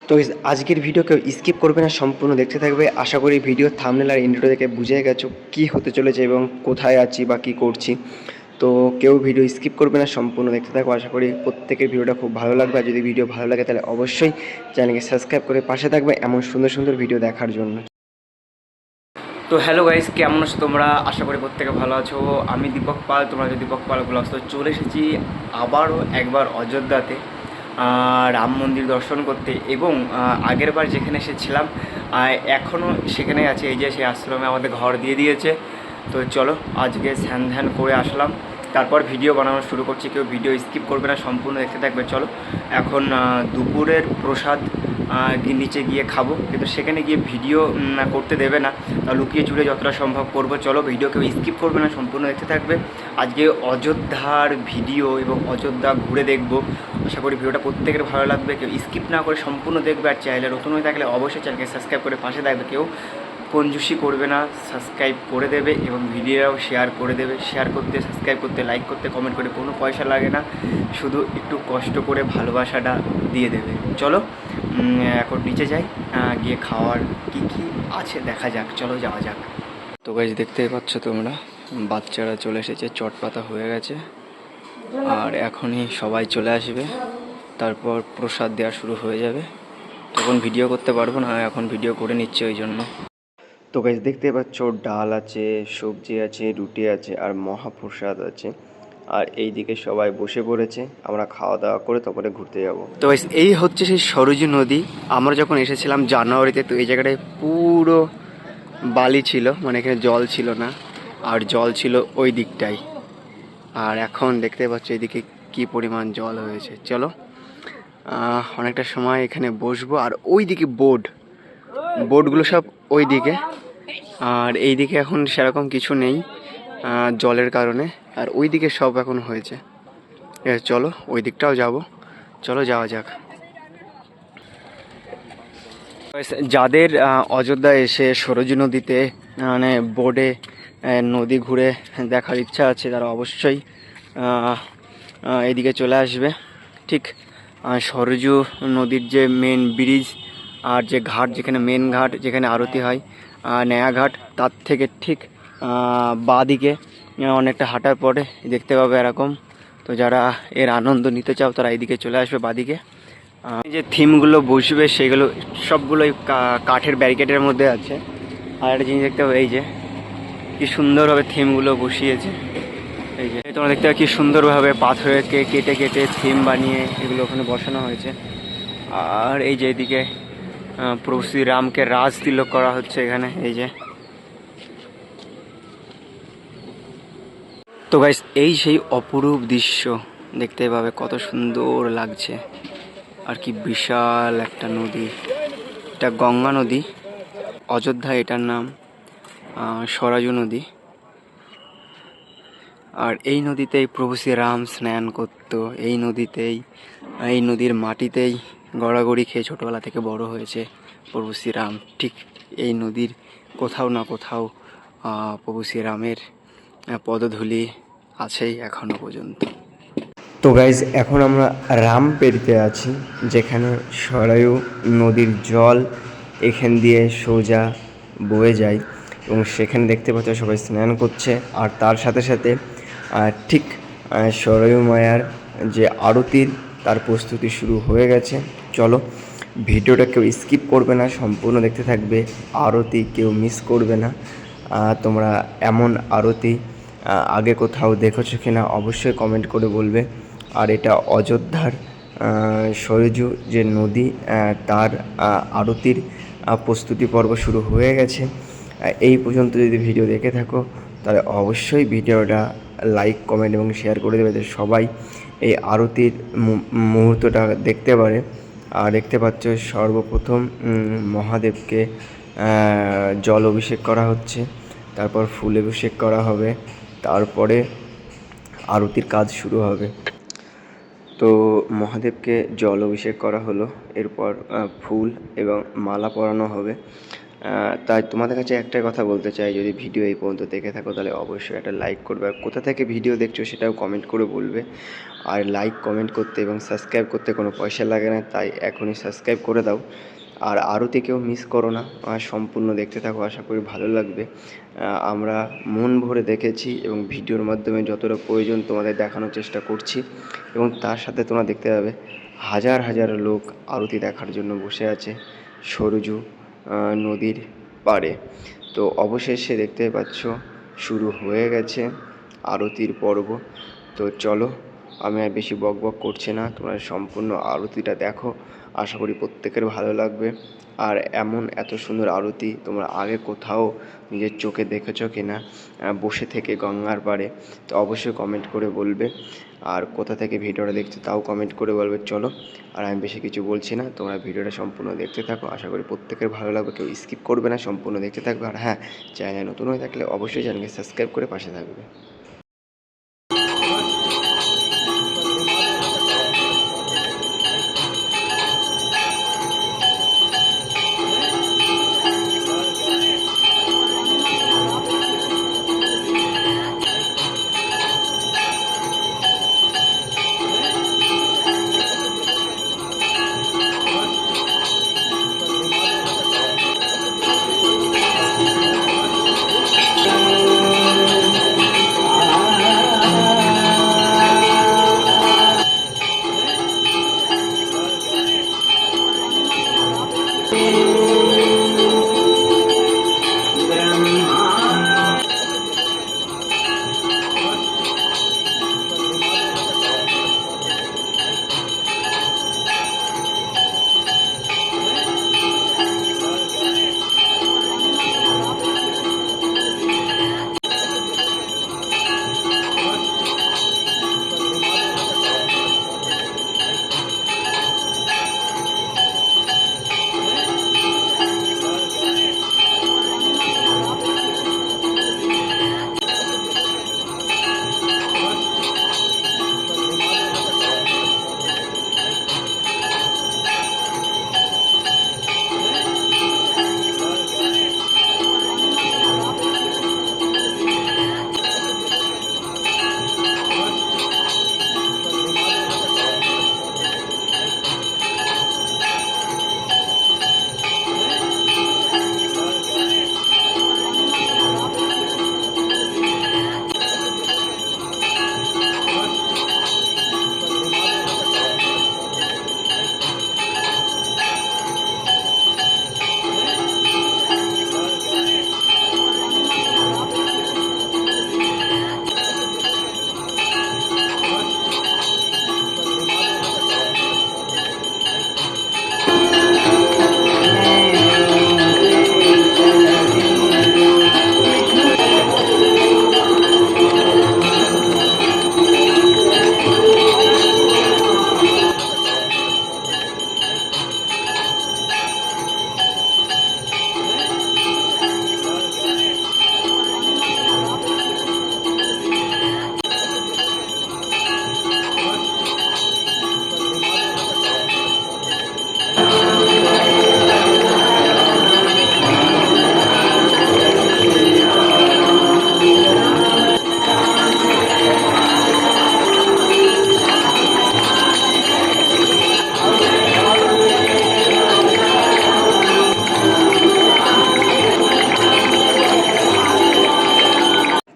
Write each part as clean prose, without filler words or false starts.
তো আজকের ভিডিও কেউ স্কিপ করবে না, সম্পূর্ণ দেখতে থাকবে। আশা করি ভিডিও থাম্বনেল আর ইন্ট্রো দেখে বুঝে গেছো কী হতে চলেছে এবং কোথায় আছি বা কী করছি। তো কেউ ভিডিও স্কিপ করবে না, সম্পূর্ণ দেখতে থাকো। আশা করি প্রত্যেকের ভিডিওটা খুব ভালো লাগবে। আর যদি ভিডিও ভালো লাগে তাহলে অবশ্যই চ্যানেলকে সাবস্ক্রাইব করে পাশে থাকবে এমন সুন্দর সুন্দর ভিডিও দেখার জন্য। তো হ্যালো গাইস, কেমন আছো তোমরা? আশা করি প্রত্যেকে ভালো আছো। আমি দীপক পাল, তোমরা যদি দীপক পাল ব্লগস। তো চলে এসেছি আবারও একবার অযোধ্যাতে রাম মন্দির দর্শন করতে। এবং আগের বার যেখানে এসেছিলাম এখনও সেখানে আছে। এই যে সেই আশ্রমে আমাদের ঘর দিয়ে দিয়েছে। তো চলো আজকে স্নান ধ্যান করে আসলাম, তারপর ভিডিও বানানো শুরু করছি। কেউ ভিডিও স্কিপ করবে না, সম্পূর্ণ দেখতে থাকবে। চলো এখন দুপুরের প্রসাদ নিচে গিয়ে খাবো, কিন্তু সেখানে গিয়ে ভিডিও করতে দেবে না। লুকিয়ে চুরে যতটা সম্ভব করবো। চলো ভিডিও কেউ স্কিপ করবে না, সম্পূর্ণ দেখতে থাকবে। আজকে অযোধ্যার ভিডিও এবং অযোধ্যা ঘুরে দেখবো। আশা করি ভিডিওটা প্রত্যেকের ভালো লাগবে। কেউ স্কিপ না করে সম্পূর্ণ দেখবে। আর চ্যানেলে নতুন হয়ে থাকলে অবশ্যই চ্যানেলকে সাবস্ক্রাইব করে পাশে থাকবে। কেউ কঞ্জুসি করবে না, সাবস্ক্রাইব করে দেবে এবং ভিডিওটাও শেয়ার করে দেবে। শেয়ার করতে, সাবস্ক্রাইব করতে, লাইক করতে, কমেন্ট করে কোনো পয়সা লাগে না, শুধু একটু কষ্ট করে ভালোবাসাটা দিয়ে দেবে। চলো এখন নিচে যাই, গিয়ে খাওয়ার কী কী আছে দেখা যাক। চলো যাওয়া যাক। তো গাইস দেখতেই পাচ্ছ তোমরা, বাচ্চারা চলে এসেছে, চটপাতা হয়ে গেছে আর এখনই সবাই চলে আসবে, তারপর প্রসাদ দেওয়া শুরু হয়ে যাবে। তখন ভিডিও করতে পারবো না, এখন ভিডিও করে নিচ্ছে ওই জন্য। তো গাইস দেখতে পাচ্ছ ডাল আছে, সবজি আছে, রুটি আছে আর মহাপ্রসাদ আছে। আর এই দিকে সবাই বসে পড়েছে, আমরা খাওয়া দাওয়া করে তারপরে ঘুরতে যাব। তো গাইস এই হচ্ছে সেই সরজু নদী। আমরা যখন এসেছিলাম জানুয়ারিতে, তো এই জায়গাটায় পুরো বালি ছিল, মানে এখানে জল ছিল না, আর জল ছিল ওই দিকটাই। আর এখন দেখতে পাচ্ছ এদিকে কি পরিমাণ জল হয়েছে। চলো অনেকটা সময় এখানে বসবো। আর ওই দিকে বোটগুলো সব ওই দিকে, আর এই দিকে এখন সেরকম কিছু নেই জলের কারণে। আর ওই দিকে সব এখন হয়েছে। চলো ওই দিকটাও যাব, চলো যাওয়া যাক। যাদের অযোধ্যা এসে সরজু নদীতে মানে বোটে নদী ঘুরে দেখার ইচ্ছা আছে, তারা অবশ্যই এদিকে চলে আসবে। ঠিক সরজু নদীর যে মেন ব্রিজ আর যে ঘাট, যেখানে মেন ঘাট, যেখানে আরতি হয় নয়া ঘাট, তার থেকে ঠিক বাঁ দিকে অনেকটা হাঁটার পরে দেখতে পাবে এরকম। তো যারা এর আনন্দ নিতে চাও তারা এইদিকে চলে আসবে বাঁদিকে। যে থিমগুলো বসবে সেগুলো সবগুলোই কাঠের ব্যারিকেডের মধ্যে আছে। আর একটা জিনিস দেখতে হবে, এই যে কি সুন্দরভাবে থিমগুলো বসিয়েছে। এই যে তোমরা দেখতে পাবে কি সুন্দরভাবে পাথরকে কেটে কেটে থিম বানিয়ে এগুলো ওখানে বসানো হয়েছে। আর এই যে এদিকে প্রভু শ্রীরামকে রাজ তিলক করা হচ্ছে এখানে। এই যে তো গাইস এই সেই অপরূপ দৃশ্য দেখতে পাবে, কত সুন্দর লাগছে। আর কি বিশাল একটা নদী, এটা গঙ্গা নদী। অযোধ্যা এটার নাম সরাজু নদী। আর এই নদীতেই প্রভু শ্রীরাম স্নান করতো। এই নদীতেই, এই নদীর মাটিতেই গড়াগড়ি খেয়ে ছোটোবেলা থেকে বড় হয়েছে প্রভু শ্রীরাম। ঠিক এই নদীর কোথাও না কোথাও প্রভু শ্রীরামের পদধূলি আছেই এখনো পর্যন্ত। তো গাইজ এখন আমরা রামপেরিতে আছি, যেখানে সরায়ু নদীর জল এখান দিয়ে সোজা বয়ে যায় এবং সেখানে দেখতে পাচ্ছ সবাই স্নান করছে। আর তার সাথে সাথে ঠিক সরায়ু মায়ার যে আরতির তার প্রস্তুতি শুরু হয়ে গেছে। চলো ভিডিওটা কেউ স্কিপ করবে না, সম্পূর্ণ দেখতে থাকবে। আরতি কেউ মিস করবে না। তোমরা এমন আরতি আগে কোথাও দেখেছো কিনা অবশ্যই কমেন্ট করে বলবে। আর এটা অযোধ্যার সরজু যে নদী, তার আরতির প্রস্তুতি পর্ব শুরু হয়ে গেছে। এই পর্যন্ত যদি ভিডিও দেখে থাকো তাহলে অবশ্যই ভিডিওটা লাইক, কমেন্ট এবং শেয়ার করে দেবে, যে সবাই এই আরতির মুহূর্তটা দেখতে পারে। আর দেখতে পাচ্ছ সর্বপ্রথম মহাদেবকে জল অভিষেক করা হচ্ছে, তারপর ফুল অভিষেক করা হবে, তারপরে আরতির কাজ শুরু হবে। তো মহাদেবকে জল অভিষেক করা হলো, এরপর ফুল এবং মালা পরানো হবে। তাই তোমাদের কাছে একটাই কথা বলতে চাই, যদি ভিডিও এই পর্যন্ত দেখে থাকো তাহলে অবশ্যই একটা লাইক করবে, আর কোথা থেকে ভিডিও দেখছো সেটাও কমেন্ট করে বলবে। আর লাইক কমেন্ট করতে এবং সাবস্ক্রাইব করতে কোনো পয়সা লাগে না, তাই এখনই সাবস্ক্রাইব করে দাও। আর আরতিকেও মিস করো না, সম্পূর্ণ দেখতে থাকো, আশা করি ভালো লাগবে। আমরা মন ভরে দেখেছি এবং ভিডিওর মাধ্যমে যতটা প্রয়োজন তোমাদের দেখানোর চেষ্টা করছি, এবং তার সাথে তোমরা দেখতে পাবে হাজার হাজার লোক আরতি দেখার জন্য বসে আছে সরজু নদীর পাড়ে। তো অবশেষে দেখতে পাচ্ছ শুরু হয়ে গেছে আরতির পর্ব। তো চলো, আমি আর বেশি বক বক করছি না, তোমরা সম্পূর্ণ আরতিটা দেখো, আশা করি প্রত্যেকের ভালো লাগবে। আর এমন এত সুন্দর আরতি তোমরা আগে কোথাও নিজের চোখে দেখেছো কি না বসে থেকে গঙ্গার পাড়ে, তো অবশ্যই কমেন্ট করে বলবে। আর কোথা থেকে ভিডিওটা দেখছো তাও কমেন্ট করে বলবে। চলো, আর আমি বেশি কিছু বলছি না, তোমরা ভিডিওটা সম্পূর্ণ দেখতে থাকো, আশা করি প্রত্যেকের ভালো লাগবে, কেউ স্কিপ করবে না, সম্পূর্ণ দেখতে থাকবে। আর হ্যাঁ, চ্যানেলে নতুন হয়ে থাকলে অবশ্যই চ্যানেলকে সাবস্ক্রাইব করে পাশে থাকবে।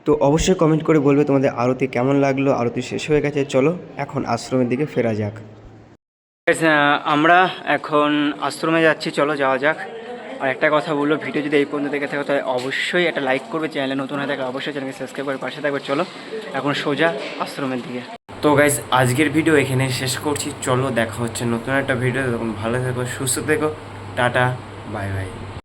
তো অবশ্যই কমেন্ট করে বলবে তোমাদের আরতি কেমন লাগলো। আরতি শেষ হয়ে গেছে, চলো এখন আশ্রমের দিকে ফেরা যাক। আমরা এখন আশ্রমে যাচ্ছি, চলো যাওয়া যাক। আর একটা কথা বললো, ভিডিও যদি এই পর্যন্ত দেখে থাকো তাহলে অবশ্যই একটা লাইক করবে, চ্যানেলে নতুন হয়ে থাকলে অবশ্যই চ্যানেলকে সাবস্ক্রাইব করে পাশে থাকবে। চলো এখন সোজা আশ্রমের দিকে। তো গাইজ, আজকের ভিডিও এখানে শেষ করছি, চলো দেখা হচ্ছে নতুন একটা ভিডিও। তখন ভালো থেকো, সুস্থ থেকো, টাটা, বাই বাই।